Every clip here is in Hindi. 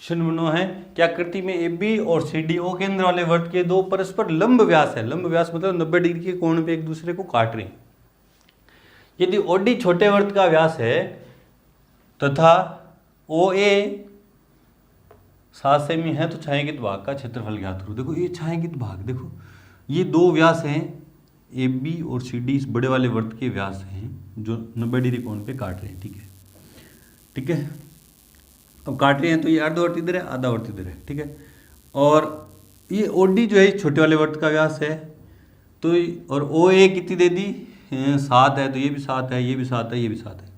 क्षणभुजों है कि आकृति में ए बी और सी डी ओ केंद्र वाले वृत्त के दो परस्पर लंब व्यास है। लंब व्यास मतलब 90 डिग्री के कोण पे एक दूसरे को काट रहे हैं। यदि ओडी छोटे वृत्त का व्यास है तथा ओ ए 7 सेमी है तो छायांकित भाग का क्षेत्रफल ज्ञात करो। देखो ये छायांकित भाग, देखो ये दो व्यास हैं ए बी और सी डी, इस बड़े वाले वृत्त के व्यास हैं जो 90 डिग्री कोण पे काट रहे हैं। ठीक है, ठीक है। अब काट रहे हैं तो ये अर्धवर्त इधर है, आधा वर्त इधर है। ठीक है, और ये ओ डी जो है छोटे वाले वृत्त का व्यास है तो, और ओ ए कितनी दे दी 7 है, तो ये भी 7 है, ये भी 7 है, ये भी 7 है।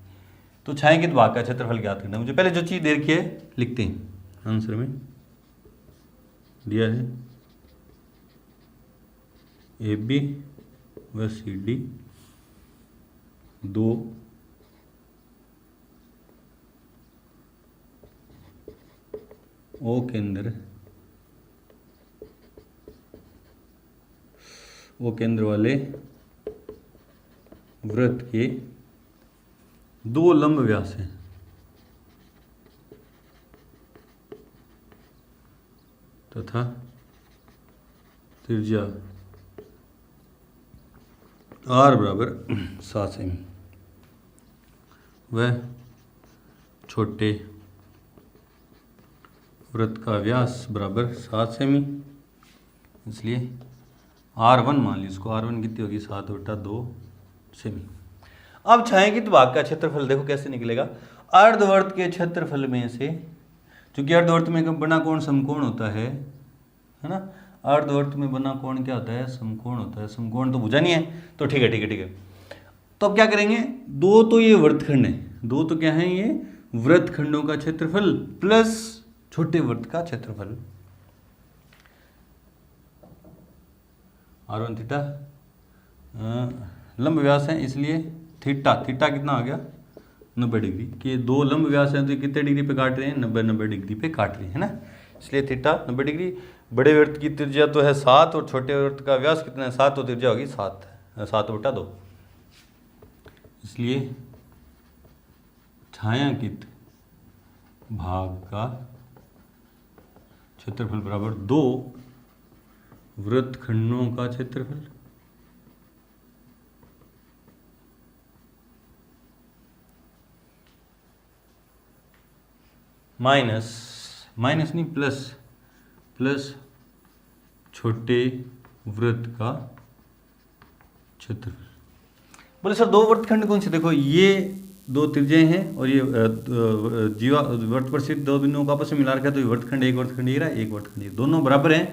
तो छायांकित भाग का क्षेत्रफल ज्ञात करना। मुझे पहले जो चीज़ दे रखी है लिखते हैं, आंसर में दिया है ए बी व सी डी दो ओ केंद्र वाले वृत्त के दो लंब व्यास हैं तथा त्रिज्या r बराबर 7 सेमी वह छोटे वृत्त का व्यास बराबर 7 सेमी, इसलिए R1 मान लीजिए इसको। R1 कितनी होगी 7/2 सेमी। अब छायांकित भाग का क्षेत्रफल देखो कैसे निकलेगा। अर्धवर्त के क्षेत्रफल में से, क्योंकि अर्धवर्त में बना कोण समकोण होता है ना, अर्धवर्त में बना कोण क्या होता है, समकोण होता है। समकोण तो भुजा नहीं है, तो ठीक है, ठीक है, ठीक है। तो अब क्या करेंगे, दो तो ये वृत्तखंड है, दो तो क्या है ये वृत्तखंडों का क्षेत्रफल प्लस छोटे वृत्त का क्षेत्रफल। R1 थीटा लंब व्यास है, इसलिए थीटा कितना आ गया 90 डिग्री के। दो लंब व्यास हैं तो ये कितने डिग्री पे काट रहे हैं, 90 डिग्री पे काट रहे हैं ना, इसलिए थीटा 90 डिग्री। बड़े वृत्त की त्रिज्या तो है 7 और छोटे वृत्त का व्यास कितना है 7, तो त्रिज्या होगी 7/2, इसलिए छायांकित भाग का क्षेत्रफल बराबर दो वृत्तखंडों का क्षेत्रफल माइनस नहीं प्लस छोटे वृत्त का क्षेत्रफल। बोले सर दो वृत्तखंड कौन से, देखो ये दो त्रिज्याएं हैं और ये जीवा वृत्त पर स्थित दो बिंदुओं को आपस में मिला रखा है, तो ये वृत्तखंड एक वृत्तखंड ये रहा, एक वृत्तखंड ये, दोनों बराबर हैं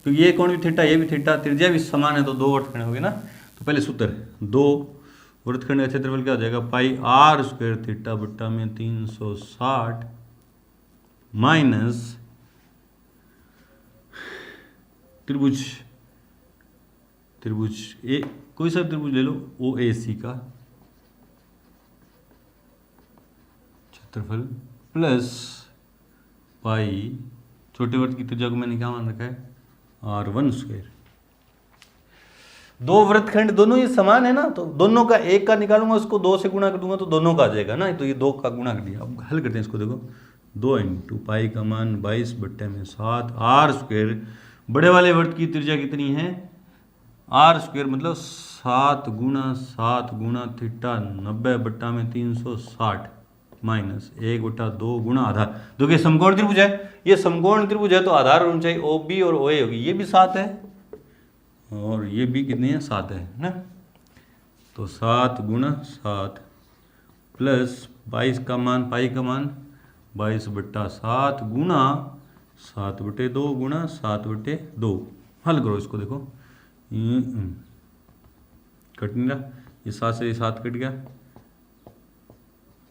क्योंकि ये कोण भी थीटा, ये भी थीटा, त्रिज्या भी समान है, तो दो वृत्तखंड हो गए ना। तो पहले सूत्र दो वृत्तखंड का क्षेत्रफल क्या हो जाएगा, पाई r² थीटा बट्टा में 360 माइनस त्रिभुज ए, कोई सा त्रिभुज ले लो, OAC का क्षेत्रफल प्लस पाई छोटे वृत्त की त्रिज्या को मैंने क्या मान रखा है R1²। दो वृत्तखंड दोनों ये समान है ना, तो दोनों का एक का निकालूंगा, उसको 2 से गुणा कर दूंगा तो दोनों का आ जाएगा ना, तो ये 2 का गुणा कर दिया। अब हल करते हैं इसको, देखो 2 × पाई का मान 22/7 R²। बड़े वाले वृत्त की त्रिज्या कितनी है R² मतलब 7 × 7 × थीटा 90/360 माइनस 1/2 गुणा आधार। देखिए समकोण त्रिभुज है, ये समकोण त्रिभुज है तो आधार और ऊंचाई OB और OA होगी, ये भी 7 है और ये भी कितनी है 7 है ना, तो 7 × 7 प्लस 22 का मान, पाई का मान 22/7 गुणा 7/2 गुणा 7/2। हल करो इसको, देखो कट नहीं रहा, ये 7 से 7 कट गया,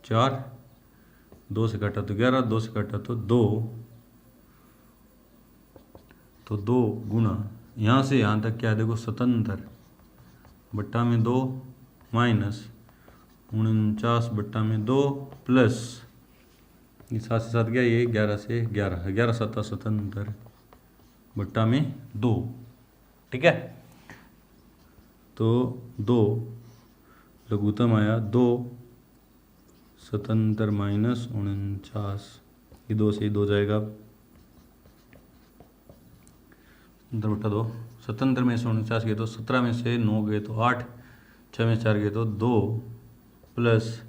4, 2 से काटा तो 11, 2 से काटा तो 2, तो 2 गुणा यहाँ से यहाँ तक क्या है, देखो 77 बट्टा में 2 माइनस 49/2 प्लस ये 7 से 7 गया, ये 11 से 11, 11 7 77 बट्टा में 2। ठीक है, तो 2 लघुत्तम आया 2 77 माइनस 49, ये 2 से 2 जाएगा 17/2, 77 में से 49 गए तो 17 में से 9 गए तो 8, 6 में से 4 गए तो 2 प्लस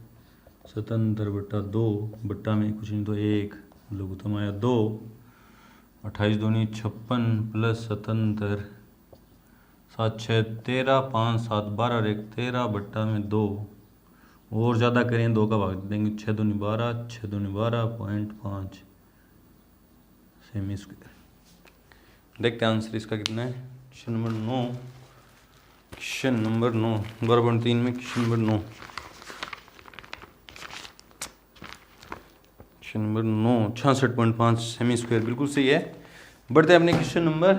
77/2 बट्टा में कुछ नहीं तो 1 लघुत्तम आया 2, 28 दूनी 56 प्लस 77 7 6 13 5 7 12 और 1 13 बट्टा में 2 और ज़्यादा करें 2 का भाग देंगे 6 दूनी 12 6 दूनी 12.5 सेमी स्क्वायर। देखते हैं आंसर इसका कितना है। क्वेश्चन नंबर 9, क्वेश्चन नंबर 9 12.3 में question number 9, question number 9 66.5 semi square बिल्कुल सही है। बढ़ते हैं अपने क्वेश्चन नंबर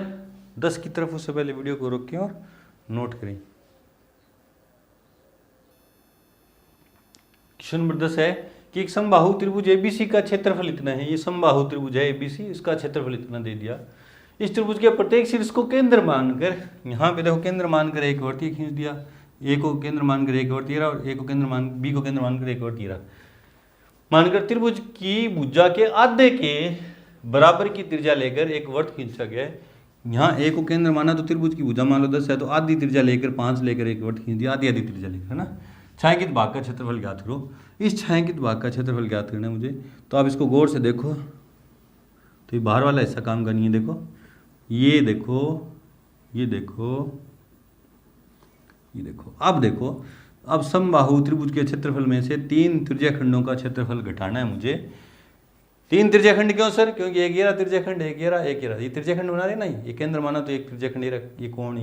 10 की तरफ। उससे पहले वीडियो को रोकें और नोट करें। क्वेश्चन नंबर 10 है कि एक समबाहु त्रिभुज एबीसी का क्षेत्रफल इतना है। ये समबाहु त्रिभुज है एबीसी, इसका क्षेत्रफल इतना दे दिया। इस त्रिभुज के प्रत्येक शीर्ष को केंद्र मानकर, यहाँ पे देखो केंद्र मानकर एक वर्तीय खींच दिया, ए को केंद्र मानकर एक वर्तीय रहा और ए को केंद्र मान बी को केंद्र मानकर एक वर्तीय रहा। मानकर त्रिभुज की भुजा के आधे के बराबर की त्रिज्या लेकर एक वर्त खींचा गया है। यहाँ ए को केंद्र माना तो त्रिभुज की भुजा मान लो 10 है तो आधी त्रिज्या लेकर 5 लेकर एक वर्त खींच दिया, आधी आधी त्रिज्या लेकर, है ना। छायांकित भाग का क्षेत्रफल ज्ञात करो। इस छायांकित भाग का क्षेत्रफल ज्ञात करना है मुझे, तो आप इसको गौर से देखो तो ये बाहर वाला हिस्सा काम का नहीं है। देखो ये देखो ये देखो ये देखो, अब देखो अब समबाहु त्रिभुज के क्षेत्रफल में से 3 त्रिज्याखंडों का क्षेत्रफल घटाना है मुझे। 3 त्रिज्याखंड क्यों सर? क्योंकि एक ये त्रिज्याखंड, एक ये त्रिज्याखंड बना रहे ना। ये केंद्र माना तो एक त्रिज्याखंड ये कोण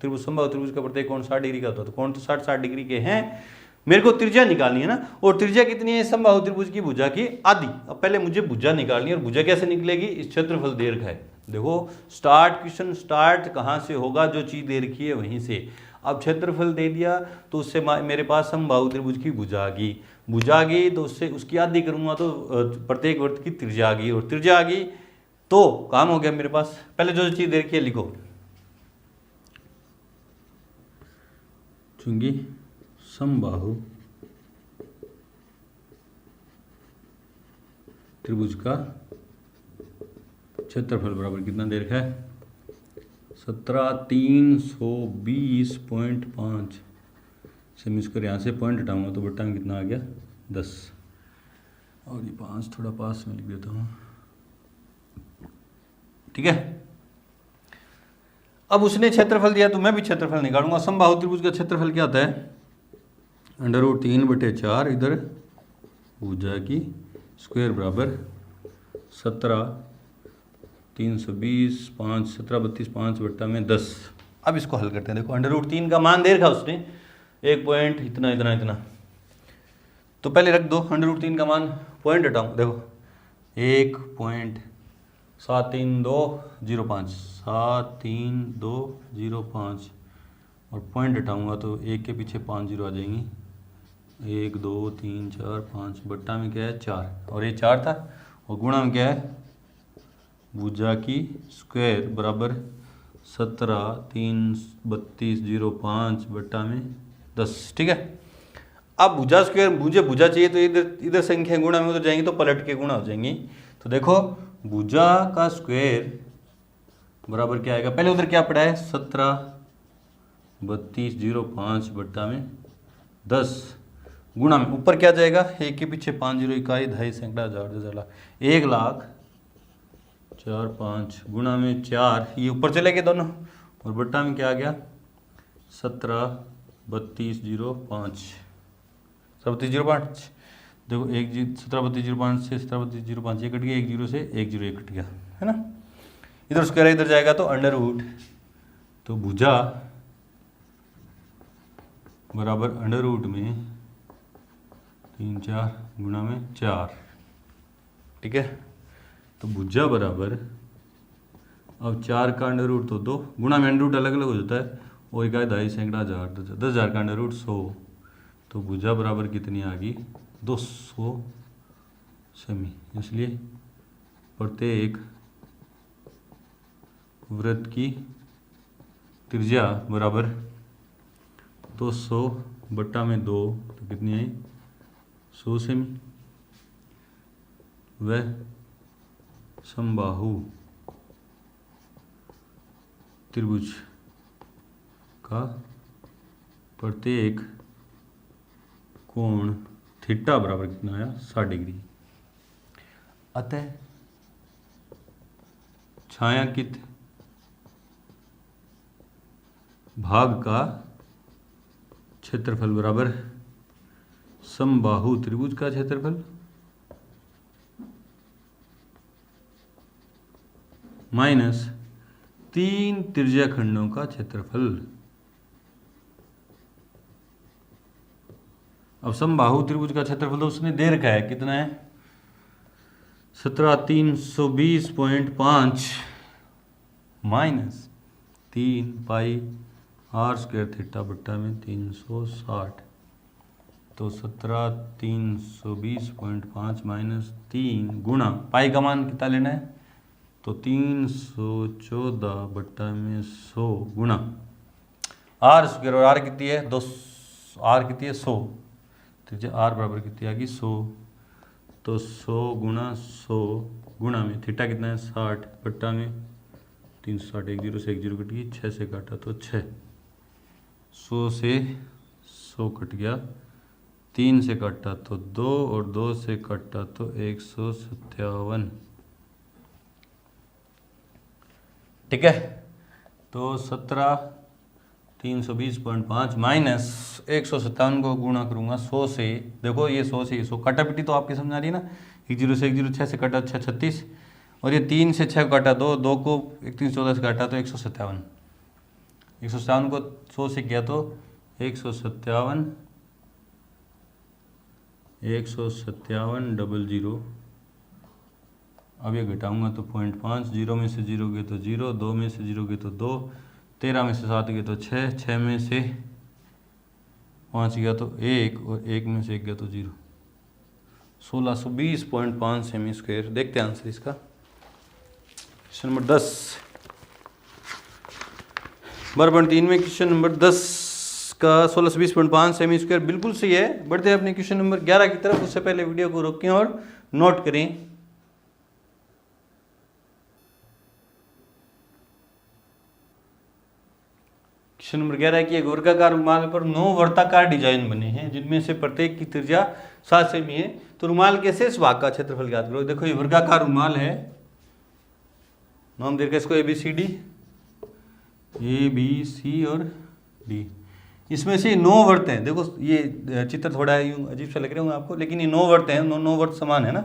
त्रिभुज समबाहु त्रिभुज का प्रत्येक कोण 60 डिग्री का होता है, तो कोण तो 60 डिग्री के हैं। मेरे को त्रिज्या निकालनी है ना, और त्रिज्या कितनी है समबाहु त्रिभुज की भुजा की आधी। अब पहले मुझे भुजा निकालनी है, और भुजा कैसे निकलेगी? इस क्षेत्रफल दे रखा है। देखो स्टार्ट क्वेश्चन स्टार्ट कहाँ से होगा? जो चीज दे रखी है वहीं से। अब क्षेत्रफल दे दिया तो उससे मेरे पास समबाहु त्रिभुज की भुजा आ गई, भुजा आ गई तो उससे उसकी आधी करूंगा तो प्रत्येक वृत्त की त्रिज्या आ गई, और त्रिज्या आ गई तो काम हो गया मेरे पास। पहले जो चीज दे रखी है लिखो, चुंगी समबाहु त्रिभुज का क्षेत्रफल बराबर कितना दे रखा है? 17,320.5 सेमी स्क्वायर। यहाँ से पॉइंट हटाऊंगा तो बट्टा में कितना आ गया? 10, और ये 5 थोड़ा पास में लिख देता हूँ, ठीक है। अब उसने क्षेत्रफल दिया तो मैं भी क्षेत्रफल निकालूंगा। समबाहु त्रिभुज का क्षेत्रफल क्या होता है? √3/4 इधर भुजा की स्क्वायर बराबर 17,320.5 1732.5 बट्टा में 10। अब इसको हल करते हैं। देखो √3 का मान दे रखा उसने, एक पॉइंट इतना इतना इतना, तो पहले रख दो √3 का मान। पॉइंट हटाऊँ, देखो 1.73205 73205 और पॉइंट हटाऊंगा तो एक के पीछे 5 जीरो आ जाएंगी। 1 2 3 4 5 बट्टा में क्या है? 4, और ये 4 था, और गुणा में क्या है? भुजा की स्क्वायर बराबर 17,332.05 बट्टा में 10, ठीक है। अब भुजा स्क्वायर, मुझे भुजा चाहिए तो इधर संख्या गुणा में उधर जाएंगी तो पलट के गुणा हो जाएंगी। तो देखो भुजा का स्क्वायर बराबर क्या आएगा? पहले उधर क्या पड़ा है? 1732.05 बट्टा में 10 गुणा में ऊपर क्या जाएगा? एक के पीछे 5 जीरो, इकाई, दहाई, सैकड़ा, हजार, 1,00,000 गुणा में 4, ये ऊपर चले गए दोनों, और बट्टा में क्या आ गया? 1732.05 1732.05। देखो 1732.05 से 1732.05 ये कट गया, 1 जीरो से 1 जीरो कट गया, है ना। इधर स्क्वायर इधर जाएगा तो अंडर रूट, तो भुजा बराबर अंडर रूट में 3 4 गुणा में 4, ठीक है। तो भुजा बराबर, अब 4 का अंडर रूट तो 2 गुणा में अंडर रूट अलग अलग हो जाता है, वो एक है 2.5 सैकड़ा, 10,000 का अंडर रूट 100, तो भुजा बराबर कितनी आ गई? 200 सेमी। इसलिए प्रत्येक वृत्त की त्रिज्या बराबर 200 बट्टा में 2, तो कितनी आई? 100 सेमी। वह समबाहु त्रिभुज का प्रत्येक कोण थीटा बराबर कितना आया 60 डिग्री। अतः छायांकित भाग का क्षेत्रफल बराबर समबाहु त्रिभुज का क्षेत्रफल माइनस 3 त्रिज्या खंडों का क्षेत्रफल। अब समबाहु त्रिभुज का क्षेत्रफल तो उसने दे रखा है, कितना है 17,320.5 minus 3 pi r square theta बट्टा में 360, तो 17,320.5 माइनस 3 गुणा पाई का मान कितना लेना है, तो 314 बट्टा में 100 गुणा आर स्क्वायर, और आर कितनी है 2, आर कितनी है 100, तो आर बराबर कितनी आ गई 100, तो 100 गुणा 100 गुणा में थीटा कितना है 60 बट्टा में 360, 1 0 से 1 0 कट गई, 6 से काटा तो 6, 100 से 100 कट गया, 3 से काटा तो 2 और 2 से काटा तो 157। ठीक है, तो 17,320.5 माइनस 157 को गुणा करूंगा 100 से, देखो ये 100 से 100 काटा पिटी तो आपकी समझ आ रही है ना, 1 0 से 1 0, 6 से काटा 6 36, और ये 3 से 6 काटा 2, 2 को 1 3 14 से काटा तो 157, 157 को 100 से किया तो 157 157 अब ये घटाऊंगा तो 0.5, 0 में से 0 गए तो 0, 2 में से 0 गए तो 2, 13 में से 7 गए तो 6, 6 में से 5 गया तो 1, और 1 में से 1 गया तो 0, 1620.5 सेमी स्क्वायर। देखते हैं आंसर इसका। क्वेश्चन नंबर 10 बराबर 3 में क्वेश्चन नंबर 10 का 1620.5 सेमी स्क्वायर बिल्कुल सही है। बढ़ते हैं अपने क्वेश्चन नंबर 11 की तरफ, उससे पहले वीडियो को रोकें और नोट करें। क्वेश्चन नंबर 11 की एक वर्गाकार रुमाल पर 9 वर्ताकार डिजाइन बने हैं जिनमें से प्रत्येक की त्रिज्या 7 सेमी है, तो रुमाल के शेष भाग का क्षेत्रफल ज्ञात करो। देखो ये वर्गाकार रुमाल है, नाम देखो इसको ABCD, ABC और D। इसमें से 9 वर्त हैं। देखो ये चित्र थोड़ा यूं अजीब सा लग रहे होंगे आपको, लेकिन ये 9 वर्त हैं, 9 वर्त समान है ना।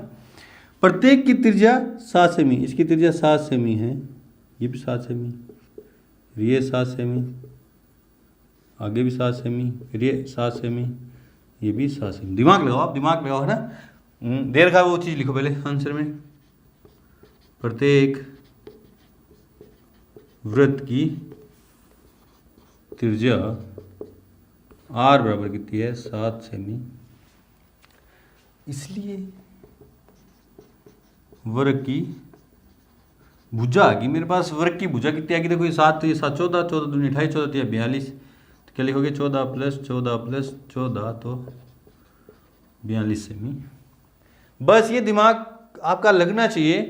प्रत्येक की त्रिज्या 7 सेमी, इसकी त्रिज्या 7 सेमी है, ये भी 7 सेमी, ये 7 सेमी, आगे भी 7 सेमी, फिर ये 7 सेमी, ये भी 7 सेमी। दिमाग लगाओ, आप दिमाग लगाओ, है ना। देर का वो चीज़ लिखो पहले आंसर में। प्रत्येक वृत्त की त्रिज्या R बराबर कितनी है 7 सेमी, इसलिए वर्ग की भुजा आ गई मेरे पास। वर्ग की भुजा कितनी आ गई, देखो ये 7, तो ये 7 14, 14 दूनी 28, 14 या 42, तो क्या लिखोगे 14 प्लस 14 प्लस 14 तो 42 सेमी। बस ये दिमाग आपका लगना चाहिए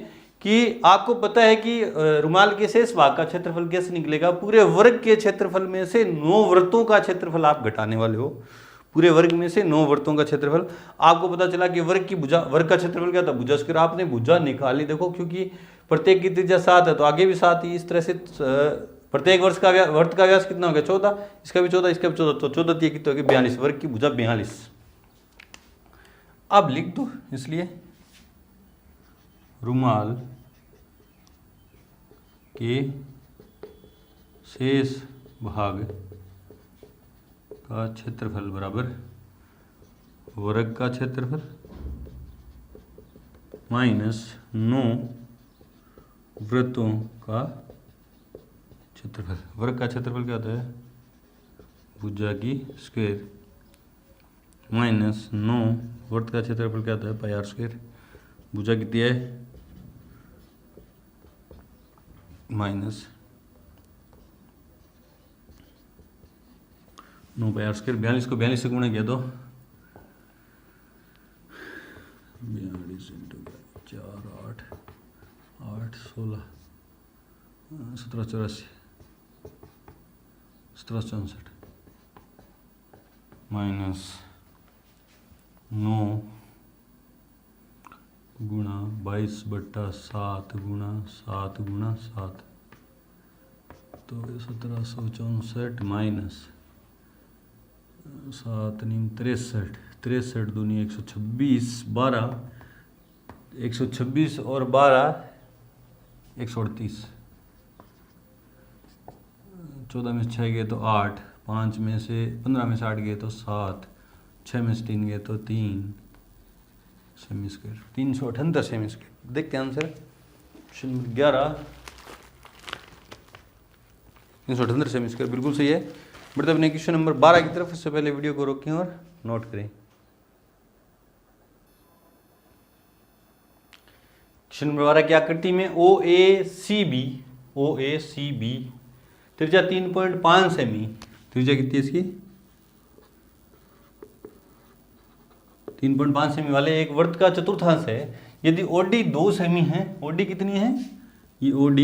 कि आपको पता है कि रुमाल के शेष भाग का क्षेत्रफल कैसे निकलेगा। पूरे वर्ग के क्षेत्रफल में से 9 वृत्तों का क्षेत्रफल आप घटाने वाले हो। पूरे वर्ग में से 9 वृत्तों का क्षेत्रफल आपको पता चला कि वर्ग की भुजा, वर्ग का क्षेत्रफल क्या था भुजा स्क्वायर, आपने भुजा निकाली। देखो क्योंकि प्रत्येक की त्रिज्या 7 है तो आगे भी 7 ही, इस तरह से प्रत्येक वर्ष का वर्त का व्यास कितना हो गया 14, इसका भी 14, इसका भी 14, तो 14 कितना हो गया 42, वर्ग की भुजा 42। अब लिख दो, इसलिए रुमाल के शेष भाग का क्षेत्रफल बराबर वर्ग का क्षेत्रफल माइनस 9 वृत्तों का क्षेत्रफल। वर्ग का क्षेत्रफल क्या होता है भुजा की स्क्वायर, माइनस 9 वृत्त का क्षेत्रफल क्या होता है पाई आर स्क्वायर। भुजा कितनी है माइनस 9 पाई आर स्क्वायर। 42 को 42 से गुणा किया तो 42 × 4 8 8 16 17 84 1764 माइनस 9 गुणा 22/7 गुणा 7 गुणा 7, तो 1764 माइनस 7 × 63, 63 दूनी 126, 12 126 और 12 138, 14 में से 6 गए तो 8, 5 में से 15 में से 8 गए तो 7, 6 में से 3 गए तो 3 सेमी स्क्वायर, 378 सेमी स्क्वायर। देखते हैं आंसर क्वेश्चन 11, 378 सेमी स्क्वायर बिल्कुल सही है। बढ़ते अपने क्वेश्चन नंबर 12 की तरफ। उससे पहले वीडियो को रोकें और नोट करें। क्वेश्चन नंबर 12 की आकृति में OACB त्रिज्या 3.5 सेमी, त्रिज्या कितनी है इसकी 3.5 सेमी वाले एक वर्त का चतुर्थांश है। यदि OD 2 सेमी है, OD कितनी है, ये OD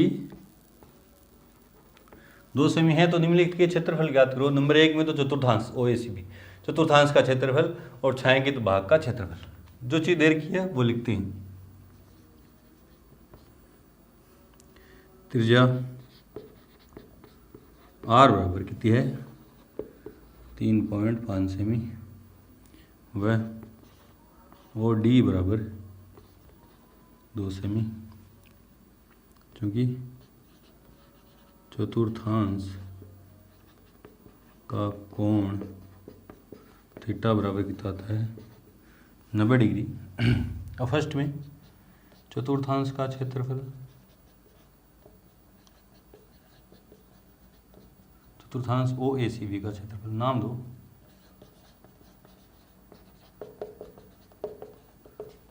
2 सेमी है तो निम्नलिखित के क्षेत्रफल ज्ञात करो। नंबर 1 में तो चतुर्थांश OACB, चतुर्थांश का क्षेत्रफल और छायांकित भाग का क्षेत्रफल, जो चीज दे रखी है वो लिखते हैं। त्रिज्या R बराबर कितनी है 3.5 सेमी व OD बराबर 2 सेमी, क्योंकि चतुर्थांश का कोण थीटा बराबर कितना आता है 90 डिग्री। अब फर्स्ट में चतुर्थांश का क्षेत्रफल, चतुर्थांश OACB का क्षेत्रफल नाम दो,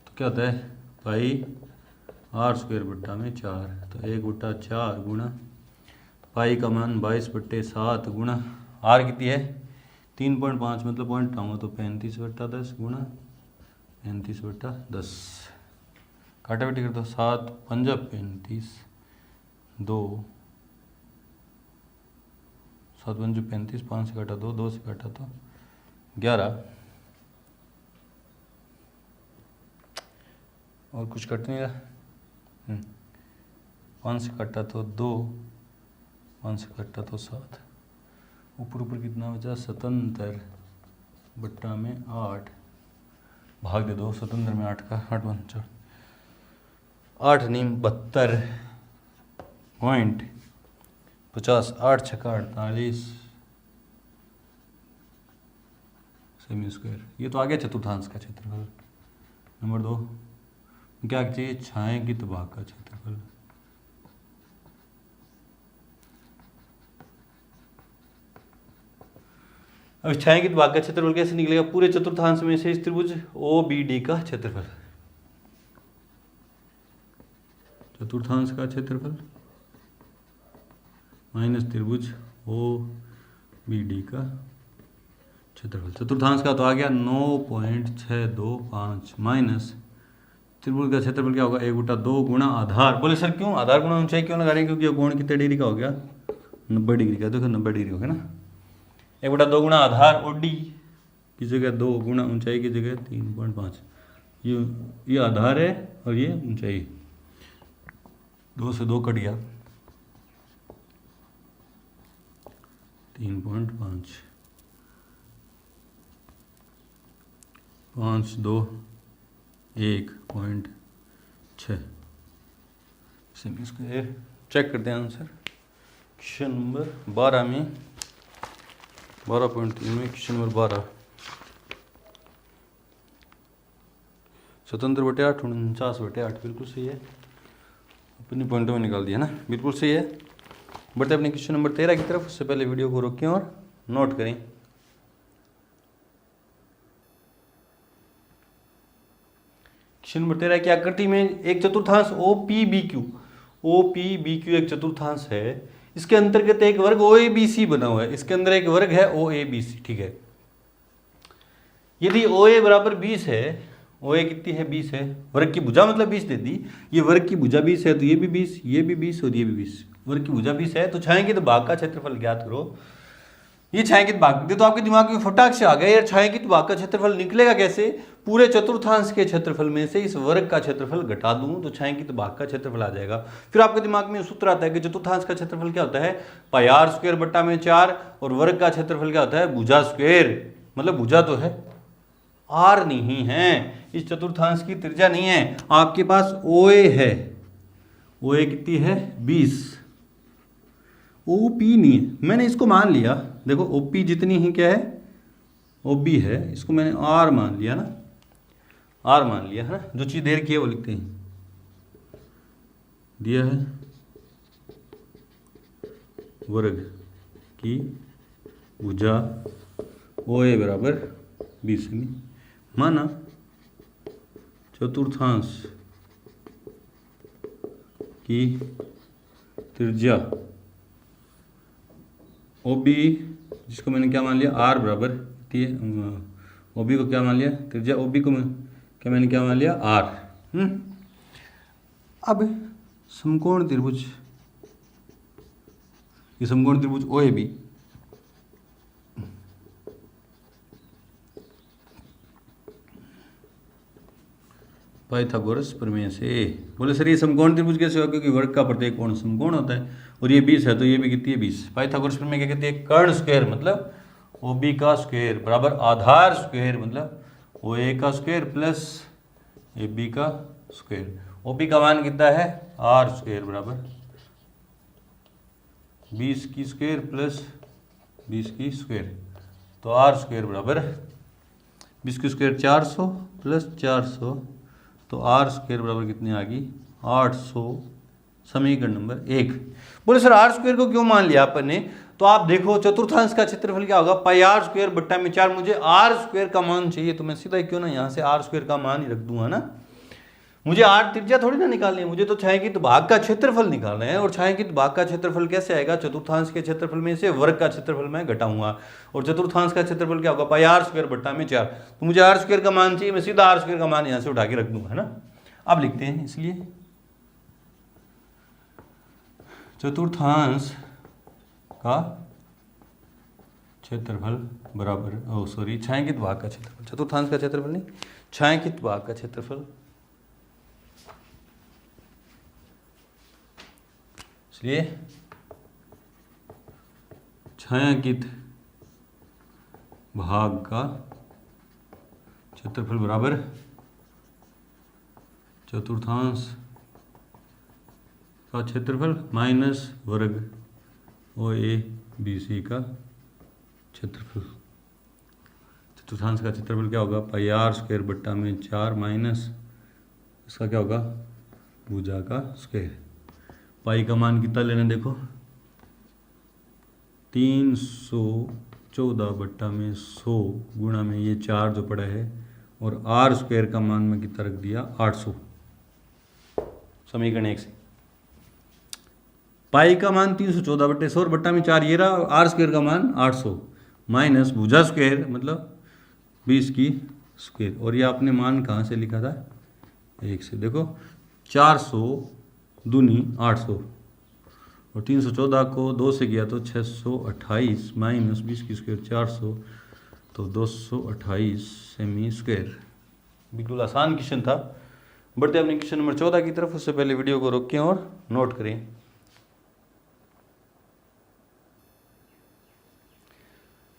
तो क्या होता है पाई R² बट्टा में 4, तो 1/4 गुणा पाई का मान 22/7 गुणा R कितनी है 3.5 मतलब पॉइंट लाऊंगा तो 35/10 गुणा 35/10, काटाकाटी कर दो 7 5 35, 2 7 5 35, 5 से काटा 2, 2 से काटा तो 11, और कुछ कट नहीं रहा, 5 से काटा तो 2, 5 से काटा तो 7, ऊपर ऊपर कितना बचा 77 बट्टा में 8, भाग दे दो 77 में 8 का, 8 1 4 8 नहीं 72.50, 8 छक्का 48 सेमी स्क्वायर। ये तो आ गया चतुर्थांश का क्षेत्रफल। नंबर 2 क्या चाहिए छायांकित भाग का क्षेत्रफल। अब छायांकित भाग का क्षेत्रफल कैसे निकलेगा, पूरे चतुर्थांश में से इस त्रिभुज OBD का क्षेत्रफल, चतुर्थांश का क्षेत्रफल माइनस त्रिभुज OBD का क्षेत्रफल। चतुर्थांश का तो आ गया 9.625 माइनस त्रिभुज का क्षेत्रफल क्या होगा 1/2 गुणा आधार। बोले सर क्यों आधार गुणा ऊंचाई क्यों लगा रहे हैं, क्योंकि कोण कितने डिग्री का हो गया 90 डिग्री का, देखो 90 डिग्री हो गया ना। 1/2 गुणा आधार OD की जगह 2 गुणा ऊंचाई की जगह 3.5, ये आधार है और ये ऊंचाई, 2 से 2 कट गया 3.5, 5 2 1.6 सेमी स्क्वायर। चेक करते हैं आंसर क्वेश्चन नंबर 12 में, 12.3 में क्वेश्चन नंबर 12, 77/8 49/8 बिल्कुल सही है, अपने पॉइंटों में निकाल दिया ना, बिल्कुल सही है। बढ़ते अपने क्वेश्चन नंबर 13 की तरफ। उससे पहले वीडियो को रोकें और नोट करें। क्वेश्चन नंबर 13 की आकृति में एक चतुर्थांश OPBQ एक चतुर्थांश है, इसके अंतर्गत एक वर्ग OABC बना हुआ है, इसके अंदर एक वर्ग है OABC, ठीक है। यदि OA बराबर 20 है, OA कितनी है 20 है, वर्ग की भुजा मतलब 20 दे दी, ये वर्ग की भुजा 20 है तो ये भी 20, ये भी 20 और ये भी 20, वर्ग की भुजा 20 है, तो छायांकित भाग का क्षेत्रफल ज्ञात करो। ये छायांकित भाग, तो आपके दिमाग में फटाक से आ गया यार छायांकित भाग का क्षेत्रफल निकलेगा कैसे, पूरे चतुर्थांश के क्षेत्रफल में से इस वर्ग का क्षेत्रफल घटा दूं तो छायांकित भाग का क्षेत्रफल आ जाएगा। फिर आपके दिमाग में सूत्र आता है कि चतुर्थांश का क्षेत्रफल क्या होता है, पाई आर स्क्वायर बट्टा में 4, और वर्ग का क्षेत्रफल क्या होता है, भुजा स्क्वायर, मतलब भुजा तो है आर नहीं है, इस चतुर्थांश की त्रिज्या नहीं है। आपके पास ओए है, ओए कितनी है 20, ओपी नहीं है, मैंने इसको मान लिया, देखो ओपी जितनी ही क्या है ओबी है, इसको मैंने आर मान लिया ना, आर मान लिया है ना, जो चीज़ देर की है वो लिखते हैं, दिया है वर्ग की भुजा ओए बराबर 20 सेमी, माना चतुर्थांश की त्रिज्या ओबी, जिसको मैंने क्या मान लिया आर बराबर ओबी को क्या मान लिया त्रिज्या ओबी को क्या मैंने क्या मान लिया आर। अब समकोण त्रिभुज, ये समकोण त्रिभुज ओ ए बी, पाइथागोरस प्रमेय से बोले सर ये समकोण त्रिभुज कैसे होगा, क्योंकि वर्ग का प्रत्येक कोण समकोण होता है और ये 20 है तो ये भी कितनी है 20। पाइथागोरस प्रमेय क्या कहते हैं, कर्ण स्क्वायर मतलब ओबी का स्क्वायर बराबर आधार स्क्वायर मतलब ओ ए का स्क्वायर प्लस ए बी का स्क्वायर। ओबी का मान कितना है आर स्क्वायर बराबर 20 की स्क्वायर प्लस 20 की स्क्वायर, तो आर स्क्वायर बराबर 20 की स्क्वायर 400 प्लस 400, तो आर स्क्वायर बराबर कितनी आ गई 800, समीकरण नंबर 1। बोले सर आर स्क्वायर को क्यों मान लिया अपन ने, तो आप देखो चतुर्थांश का क्षेत्रफल क्या होगा पाई आर स्क्वायर बट्टा में 4, मुझे आर स्क्वायर का मान चाहिए तो मैं सीधा क्यों ना यहाँ से आर स्क्वायर का मान ही रख दूंगा ना, मुझे आर त्रिज्या थोड़ी ना निकालनी है, मुझे तो छायांकित भाग का क्षेत्रफल निकालना है, और छायांकित भाग का क्षेत्रफल कैसे आएगा, चतुर्थांश के क्षेत्रफल में से वर्ग का क्षेत्रफल मैं घटाऊंगा, और चतुर्थांश का क्षेत्रफल क्या होगा पाई आर स्क्वायर बट्टा में 4, तो मुझे आर स्क्वायर का मान चाहिए, मैं सीधा आर स्क्वायर का मान यहाँ से उठा के रख दूंगा है ना। अब लिखते हैं, इसलिए चतुर्थांश का क्षेत्रफल बराबर छायांकित भाग का क्षेत्रफल, चतुर्थांश का क्षेत्रफल नहीं छायांकित भाग का क्षेत्रफल, इसलिए छायांकित भाग का क्षेत्रफल बराबर चतुर्थांश का क्षेत्रफल माइनस वर्ग ओ ए बी सी का क्षेत्रफल। चतुर्थांश का क्षेत्रफल क्या होगा पाई आर स्क्वायर बट्टा में 4 माइनस इसका क्या होगा भुजा का स्क्वायर। पाई का मान कितना लेना देखो 314 बट्टा में 100 गुणा में ये 4 जो पड़ा है, और आर स्क्वायर का मान में कितना रख दिया 800, समीकरण 1 से। पाई का मान 314 बट्टे 100 बट्टा में 4 ये रहा, आर स्क्वायर का मान 800 माइनस भुजा स्क्वायर मतलब 20 की स्क्वायर, और ये आपने मान कहाँ से लिखा था 1 से। देखो 400 दूनी 800 और 314 को 2 से गया तो 628 माइनस 20 की स्क्वायर 400, तो 228 सेमी स्क्वायर। बिल्कुल आसान क्वेश्चन था। बढ़ते अपने क्वेश्चन नंबर 14 की तरफ, उससे पहले वीडियो को रोकें और नोट करें।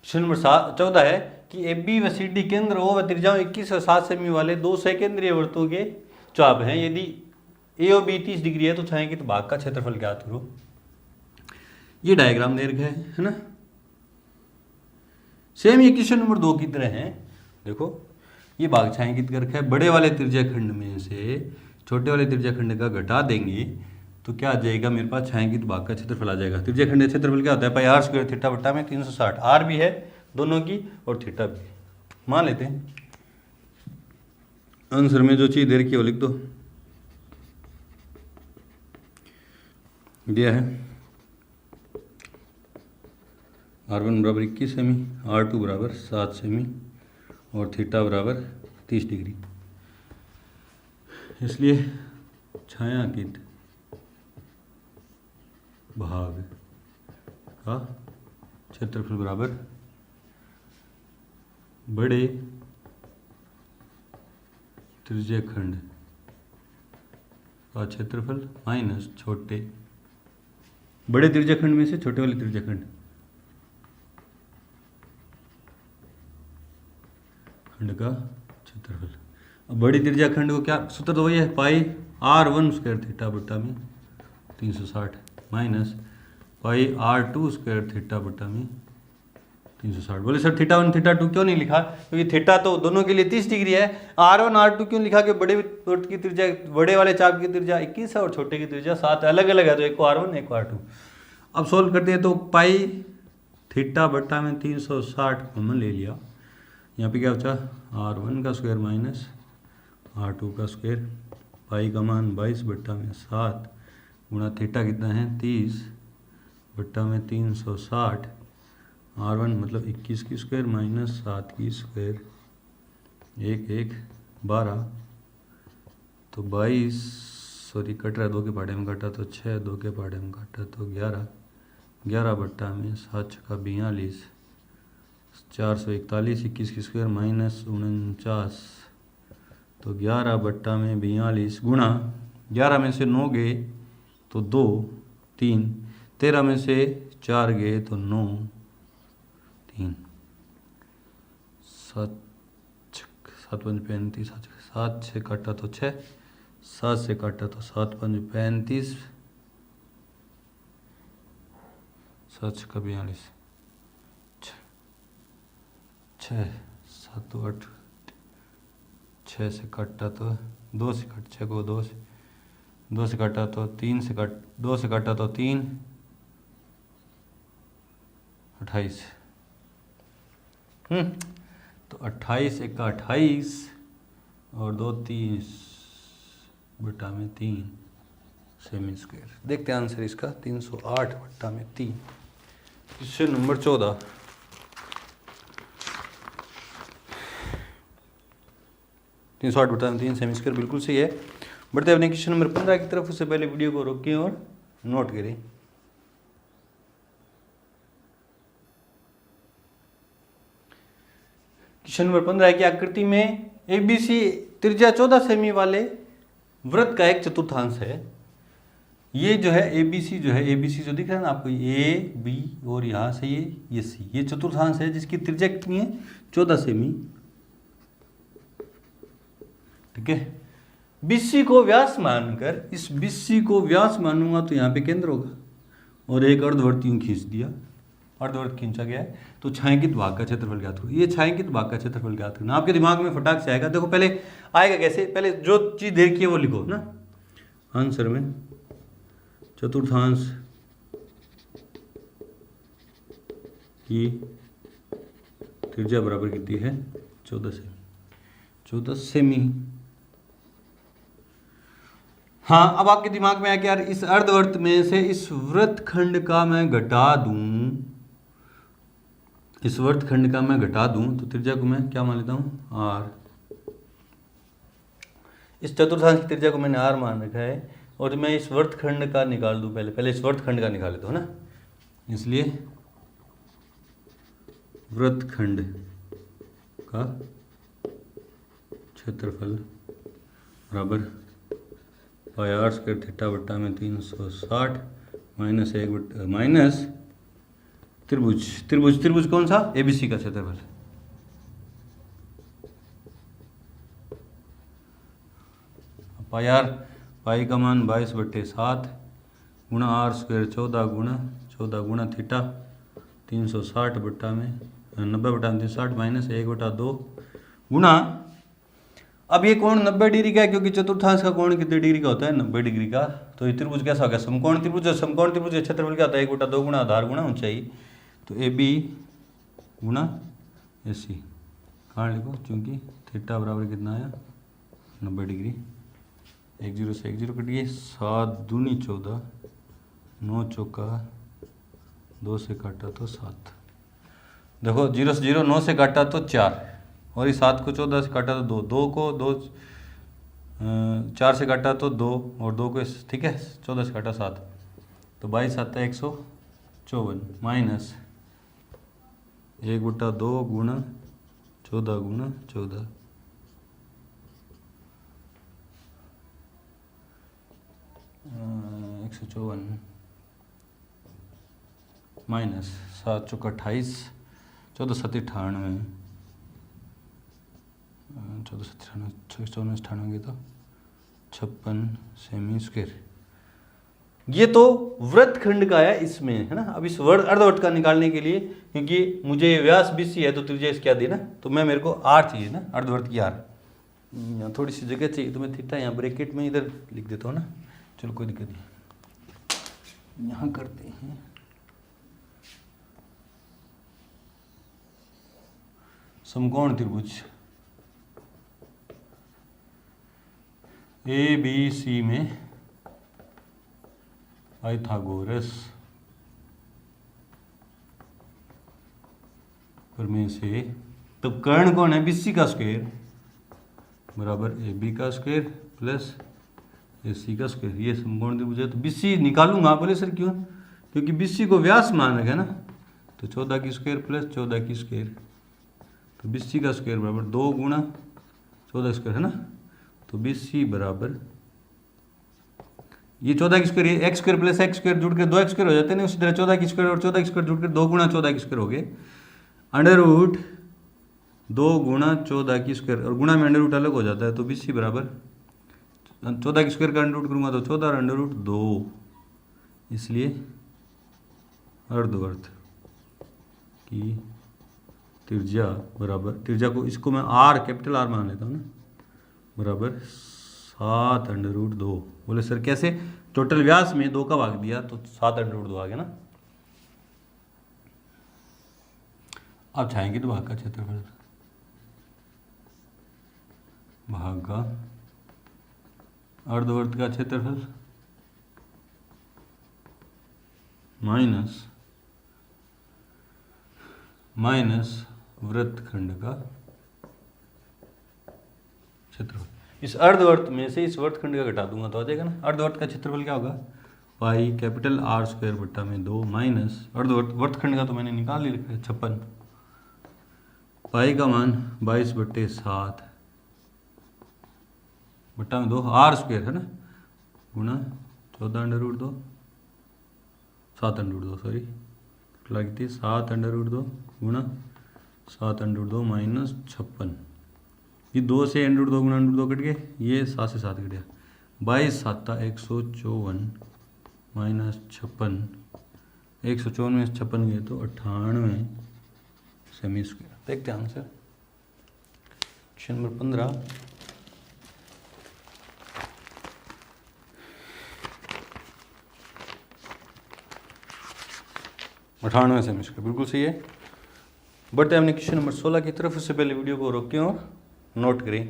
क्वेश्चन नंबर 14 है कि ए बी व सी डी केंद्र ओ व त्रिज्याओं 21 और 7 सेमी वाले दो सकेंद्रीय वृत्तों के चाप हैं। यदि ए और बी 30 डिग्री है तो छायांकित भाग का क्षेत्रफल ज्ञात करो। ये डायग्राम दे रखा है ना, सेम ये क्वेश्चन नंबर 2 की तरह है। देखो ये भाग छायांकित कर रखा है, बड़े वाले त्रिज्या खंड में से छोटे वाले त्रिज्या खंड का घटा देंगे तो क्या आ जाएगा मेरे पास छायांकित भाग का क्षेत्रफल आ जाएगा। त्रिज्या खंड का क्षेत्रफल क्या होता है पाई आर स्क्वायर थीटा बट्टा में 360, आर भी है दोनों की और थीटा भी मान लेते हैं। आंसर में जो चीज दे रखी है वो लिख दो। दिया है R1 बराबर 21 सेमी, R2 बराबर 7 सेमी और थीटा बराबर 30 डिग्री। इसलिए छायांकित भाग का क्षेत्रफल बराबर बड़े त्रिज्याखंड का क्षेत्रफल माइनस छोटे बड़े त्रिज्याखंड में से छोटे वाले त्रिज्याखंड खंड का क्षेत्रफल। अब बड़ी त्रिज्याखंड को क्या सूत्र तो वही है, पाई r1 स्क्वायर थीटा बटा में 360 minus pi r2 square theta बटा में 360। बोले सर थीटा 1 थीटा 2 क्यों नहीं लिखा? क्योंकि थीटा तो दोनों के लिए 30 डिग्री है। r1 r2 क्यों लिखा? कि बड़े वृत्त की त्रिज्या, बड़े वाले चाप की त्रिज्या 21 है और छोटे की त्रिज्या 7 अलग अलग है, तो एक को r1 एक को r2। अब सोल्व करते हैं तो पाई थीटा बटा में 360 कॉमन ले लिया, यहाँ पे क्या बचा r1 का स्क्वायर माइनस r2 का स्क्वायर, पाई का मान 22 बट्टा में 7 गुणा थीटा कितना है 30 बट्टा में 360, r1 मतलब 21 की स्क्वायर माइनस 7 की स्क्वायर, 1 1 12, तो 22 सॉरी कट रहा है, 2 के पहाड़े में काटा तो 6, 2 के पहाड़े में काटा तो 11, 11 बट्टा में 7 का 42, 441, 21 की स्क्वायर माइनस 49, तो 11 बट्टा में 42 गुणा 11 में से 9 गए तो 2 3, 13 में से 4 गए तो 9 3, 7 5 35, 7 से काटा तो 6, 7 से काटा तो 7 5 35, 7 का 42, 6 7 8, 6 से काटा तो 2 से काट 6 को 2 से काटा तो 3 से काट 2 से काटा तो 3 28, तो 28 एक का 28 और 2 30 बटा में 3 सेमी स्क्वायर। देखते हैं आंसर इसका 308 बटा में 3। क्वेश्चन नंबर 14, तीन सौ 3 सेमी स्क्वायर बिल्कुल सही है। बढ़ते अपने क्वेश्चन नंबर 15 की तरफ। उससे पहले वीडियो को रोकें और नोट करें। क्वेश्चन नंबर 15 की आकृति में ABC त्रिज्या 14 सेमी वाले वृत्त का एक चतुर्थांश है। ये जो है ABC जो दिख रहा है ना आपको, A B और यहाँ से ये C, ये चतुर्थांश है जिसकी त्रिज्या कितनी है 14 सेमी। ठीक है, BC को व्यास मानकर, इस BC को व्यास मानूंगा तो यहाँ पे केंद्र होगा और एक अर्धवृत्त यूं खींच दिया, अर्धवृत्त खींचा गया है, तो छायांकित भाग का क्षेत्रफल ज्ञात करो। ये छायांकित भाग का क्षेत्रफल ज्ञात करना आपके दिमाग में फटाक से आएगा। देखो पहले आएगा कैसे, पहले जो चीज देखी है वो लिखो ना आंसर में। चतुर्थांश की त्रिज्या बराबर कितनी है 14 सेमी, 14 सेमी। हाँ, अब आपके दिमाग में आया कि यार इस अर्धवृत्त में से इस वृत्तखंड का मैं घटा दूं, इस वृत्तखंड का मैं घटा दूं तो त्रिज्या को मैं क्या मान लेता हूं r। इस चतुर्थांश की त्रिज्या को मैंने r मान रखा है और मैं इस वृत्तखंड का निकाल दूं, पहले इस वृत्तखंड का निकाल लेता हूं ना, इसलिए वृत्तखंड का क्षेत्रफल बराबर पाई r स्क्वायर थीटा बट्टा में 360 माइनस 1 बट्टा माइनस त्रिभुज कौन सा ABC का क्षेत्रफल। पाई का मान 22/7 गुणा r स्क्वायर 14 गुणा थीटा 360 बट्टा में 90 बट्टा 360 माइनस 1/2 गुणा, अब ये कोण 90 डिग्री का है क्योंकि चतुर्थांश का कोण कितने डिग्री का होता है 90 डिग्री का। तो ये त्रिभुज कैसा होगा समकोण त्रिभुज, समकोण त्रिभुज का क्षेत्रफल क्या होता है 1/2 गुणा आधार गुणा ऊंचाई, तो AB गुणा AC कहाँ लिखो, क्योंकि थीटा बराबर कितना आया 90 डिग्री। 1 0 से 1 0 कट गए, 7 दूनी 14, 9 चौका 2 से काटा तो 7, देखो 0 से 0 9 से काटा तो 4 और इस 7 को 14 से काटा तो 2, 2 को 2 4 से काटा तो 2 और 2 को ठीक है 14 से काटा 7, तो 22 7 154 माइनस 1/2 गुणा 14 गुणा 14, 154 माइनस 7 चौका 28, 14 7 98, 14 7 98, 98 तो 56 सेमी स्क्वायर। ये तो वृत्तखंड का है इसमें, है ना। अब इस अर्धवृत्त का निकालने के लिए, क्योंकि मुझे व्यास BC है तो त्रिज्या इसकी आधी ना, तो मैं मेरे को R चाहिए ना, अर्धवृत्त की R। यहाँ थोड़ी सी जगह चाहिए तो मैं थीटा यहाँ ब्रैकेट में इधर लिख देता हूँ ना। चलो कोई दिक्कत नहीं, यहाँ करते हैं। समकोण त्रिभुज ABC में पाइथागोरस प्रमेय से, तब कर्ण कौन है, BC का स्क्वायर बराबर AB का स्क्वायर प्लस AC का स्क्वायर। ये समकोण त्रिभुज है तो BC निकालूंगा। बोले सर क्यों, क्योंकि BC को व्यास मान रखा है ना, तो 14 की स्क्वायर प्लस 14 की स्क्वायर, तो BC का स्क्वायर बराबर 2 गुणा 14 स्क्वायर, है ना। तो BC बराबर ये 14 की स्क्वायर, ये x square plus x square जुड़ के 2x स्क्वायर हो जाते हैं ना। उसी तरह 14 की स्क्वायर और 14 की स्क्वायर जुड़ के 2 गुणा 14 की स्क्वायर हो गए। अंडर रूट 2 गुणा 14 की स्क्वायर, और गुणा में अंडर रूट अलग हो जाता है, तो BC बराबर 14 की स्क्वायर का अंडर रूट करूँगा तो 14 और अंडर रूट 2, इसलिए अर्धवृत्त की त्रिज्या बराबर, त्रिज्या को इसको मैं R कैपिटल R मान लेता हूँ ना, बराबर 7 अंडर रूट 2। बोले सर कैसे, टोटल व्यास में 2 का भाग दिया तो 7 अंडर रूट 2 आ गया ना। अब चाहेंगे तो भाग का क्षेत्रफल भाग का अर्धवृत्त का क्षेत्रफल माइनस वृत्तखंड का क्षेत्रफल। इस अर्धवृत्त में से इस वृत्तखंड का घटा दूंगा तो आ जाएगा ना। अर्धवृत्त का क्षेत्रफल क्या होगा, पाई कैपिटल R स्क्वायर बट्टा में 2 माइनस वृत्तखंड का तो मैंने निकाल ही लिखा है 56, पाई का मान 22/7 बट्टा में 2 R स्क्वायर, है ना, गुणा 14 under root 2, 7 under root 2 sorry लगी थी 7 अंडर रूट 2 गुणा 7 अंडर रूट 2 माइनस 56। ये 2 से अंडर रूट 2 गुणा अंडर रूट 2 कट गए, ये 7 से 7 कट गया, 22 7 154 माइनस 56, 154 में 56 गए तो 98 सेमी स्क्वायर। देखते हैं आंसर क्वेश्चन नंबर 15। अठानवे सेमी स्क्वायर बिल्कुल सही है। बढ़ते हमने क्वेश्चन नंबर 16 की तरफ। उससे पहले वीडियो को रोकें और नोट करें।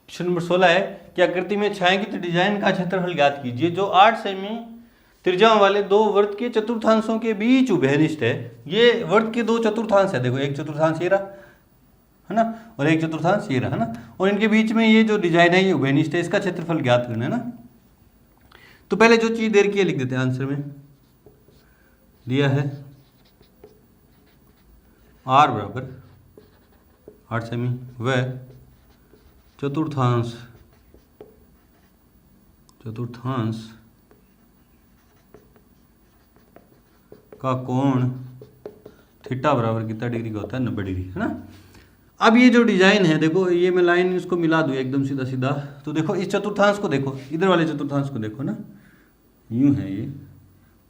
क्वेश्चन नंबर 16 है कि आकृति में छायांकित डिजाइन का क्षेत्रफल ज्ञात कीजिए जो 8 सेमी त्रिज्याओं वाले 2 वृत्त के चतुर्थांशों के बीच उभयनिष्ठ है। ये वृत्त के 2 चतुर्थांश है, देखो एक चतुर्थांश ये रहा है ना, और एक चतुर्थांश ये रहा है ना, और इनके बीच में ये जो डिजाइन है ये उभयनिष्ठ है। इसका क्षेत्रफल ज्ञात करना है ना। तो पहले जो चीज देर की है लिख देते हैं। आंसर में दिया है R बराबर 8 सेमी व चतुर्थांश का कोण थीटा बराबर कितना डिग्री का होता है, 90 डिग्री, है ना। अब ये जो डिजाइन है देखो, ये मैं लाइन इसको मिला दूं एकदम सीधा सीधा, तो देखो इस चतुर्थांश को देखो, इधर वाले चतुर्थांश को देखो ना, यूं है ये,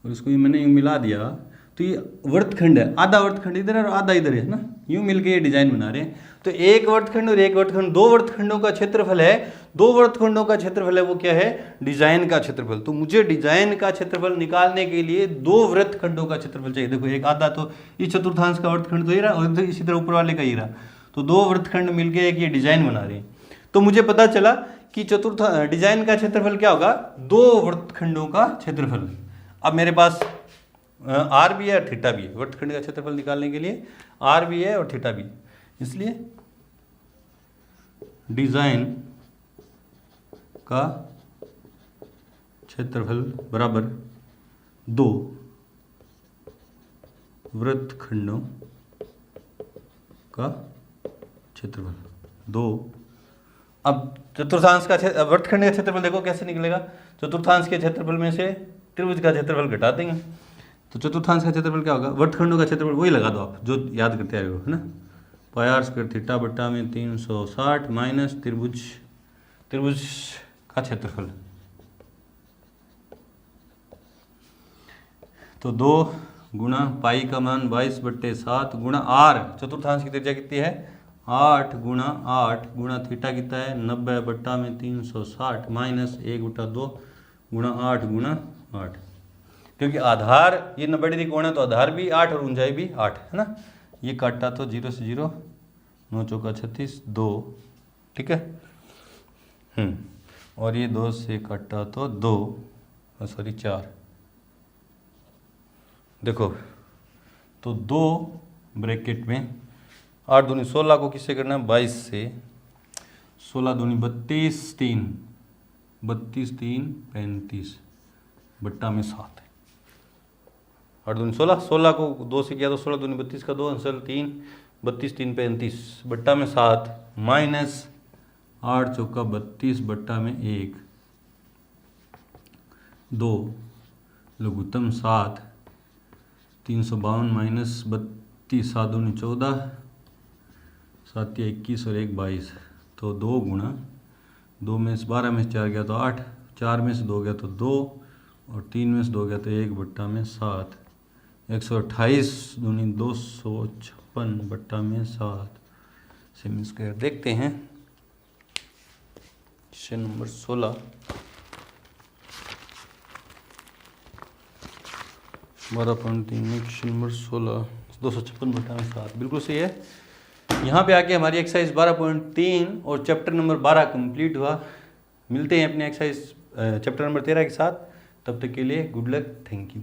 और इसको ये मैंने यूं मिला दिया तो ये वृत्तखंड है। आधा वृत्तखंड इधर है और आधा इधर है ना, यूं मिलके ये डिजाइन बना रहे हैं। तो एक वृत्तखंड और एक वृत्तखंड, 2 वृत्तखंडों का क्षेत्रफल है। 2 वृत्तखंडों का क्षेत्रफल है वो क्या है, डिजाइन का क्षेत्रफल। तो मुझे डिजाइन का क्षेत्रफल निकालने के लिए 2 वृत्तखंडों का क्षेत्रफल चाहिए। देखो एक आधा तो इस चतुर्थांश का वृत्तखंड तो ये रहा, और इसी तरह ऊपर वाले का ही रहा, तो 2 वृत्तखंड मिलके एक ये डिजाइन बना रहे हैं। तो मुझे पता चला कि डिजाइन का क्षेत्रफल क्या होगा, 2 वृत्तखंडों का क्षेत्रफल। अब मेरे पास R भी है और थीटा भी है। वृत्तखंड का क्षेत्रफल निकालने के लिए R भी है और थीटा भी, इसलिए डिजाइन का क्षेत्रफल बराबर 2 वृत्तखंडों का क्षेत्रफल 2। अब चतुर्थांश का वृत्तखंड का क्षेत्रफल देखो कैसे निकलेगा। चतुर्थांश के क्षेत्रफल में से त्रिभुज का क्षेत्रफल घटा देंगे, तो चतुर्थांश का क्षेत्रफल क्या होगा, वृत्तखंडों का क्षेत्रफल वही लगा दो आप जो याद करते आए हो, है ना, पाई आर स्क्वायर थीटा बट्टा में 360 माइनस त्रिभुज का क्षेत्रफल। तो 2 गुणा पाई का मान 22/7 गुणा आर, चतुर्थांश की त्रिज्या कितनी है 8 गुणा थीटा कितना है 90 बट्टा में 360 माइनस 1/2 गुणा 8 गुणा 8, क्योंकि आधार ये 90 डिग्री कोण है तो आधार भी 8 और ऊंचाई भी 8 है ना। ये काटा तो 0 से 0, 9 चौका 36 2, ठीक है। और ये 2 से काटा तो 2 सॉरी 4, देखो तो 2 ब्रैकेट में 8 दूनी 16 को किससे करना है 22 से, 16 दूनी 32 3 35 बट्टा में 7 है। 8 दूनी 16, 16 को 2 से किया तो 16 दूनी 32 का 2 आंसर 3, 32 3 35 बट्टा में 7 माइनस 8 चौका 32 बट्टा में 1 2 लघुत्तम 7 352 माइनस 32 7 दूनी 14 7 या 21 और 1 22, तो 2 गुणा 2 में से 12 में से 4 गया तो 8, 4 में से 2 गया तो 2 और 3 में से 2 गया तो 1 बट्टा में 7, 128 दूनी 256 बट्टा में 7 सेमी स्क्वायर। देखते हैं क्वेश्चन नंबर 16, 12.3 में क्वेश्चन नंबर 16 256 बट्टा में 7 बिल्कुल सही है। यहाँ पे आके हमारी एक्सरसाइज 12.3 और चैप्टर नंबर 12 कंप्लीट हुआ। मिलते हैं अपने एक्सरसाइज चैप्टर नंबर 13 के साथ, तब तक के लिए गुड लक, थैंक यू।